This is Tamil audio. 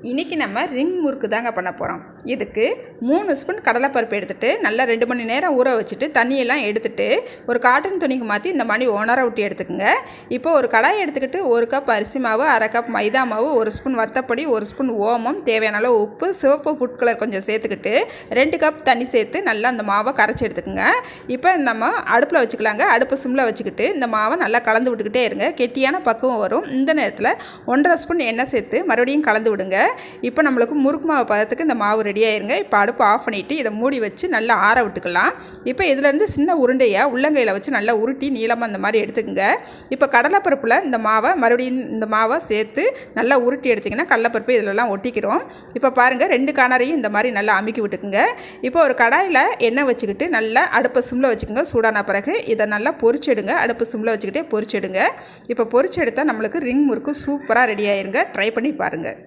இன்றைக்கி நம்ம ரிங் முறுக்கு தாங்க பண்ண போகிறோம். இதுக்கு 3 ஸ்பூன் கடலைப்பருப்பு எடுத்துகிட்டு நல்லா 2 மணி நேரம் ஊற வச்சுட்டு தண்ணியெல்லாம் எடுத்துகிட்டு ஒரு காட்டன் துணிக்கு மாற்றி இந்த மாதிரி ஓனரை ஊட்டி எடுத்துக்கோங்க. இப்போ ஒரு கடாய் எடுத்துக்கிட்டு 1 கப் அரிசி மாவு, 1/2 கப் மைதா மாவு, 1 ஸ்பூன் வத்தப்பொடி, 1 ஸ்பூன் ஓமம், தேவையான அளவு உப்பு, சிவப்பு ஃபுட் கலர் கொஞ்சம் சேர்த்துக்கிட்டு 2 கப் தண்ணி சேர்த்து நல்லா அந்த மாவை கரைச்சி எடுத்துக்கோங்க. இப்போ நம்ம அடுப்பில் வச்சுக்கலாங்க. அடுப்பு சிம்மில் வச்சுக்கிட்டு இந்த மாவை நல்லா கலந்து விட்டுக்கிட்டே இருங்க. கெட்டியான பக்குவம் வரும். இந்த நேரத்தில் 1.5 ஸ்பூன் எண்ணெய் சேர்த்து மறுபடியும் கலந்து விடுங்க. இப்போ நம்மளுக்கு முறுக்கு மாவு பதத்துக்கு இந்த மாவு ரெடி ஆயிருங்க. இப்போ அடுப்பு ஆஃப் பண்ணிவிட்டு இதை மூடி வச்சு நல்லா ஆற விட்டுக்கலாம். இப்போ இதிலேருந்து சின்ன உருண்டையாக உள்ளங்கையில் வச்சு நல்லா உருட்டி நீளமாக இந்த மாதிரி எடுத்துக்கோங்க. இப்போ கடலைப்பருப்பில் இந்த மாவை மறுபடியும் இந்த மாவை சேர்த்து நல்லா உருட்டி எடுத்திங்கன்னா கடலைப்பருப்பு இதிலெல்லாம் ஒட்டிக்கிறோம். இப்போ பாருங்கள், 2 காணரையும் இந்த மாதிரி நல்லா அமுக்கி விட்டுக்குங்க. இப்போ ஒரு கடாயில் எண்ணெய் வச்சுக்கிட்டு நல்லா அடுப்பை சிம்மில் வச்சுக்கோங்க. சூடான பிறகு இதை நல்லா பொரிச்செடுங்க. அடுப்பு சிம்மில் வச்சுக்கிட்டே பொரிச்செடுங்க. இப்போ பொரிச்செடுத்தால் நம்மளுக்கு ரிங் முறுக்கு சூப்பராக ரெடி ஆயிருங்க. ட்ரை பண்ணி பாருங்கள்.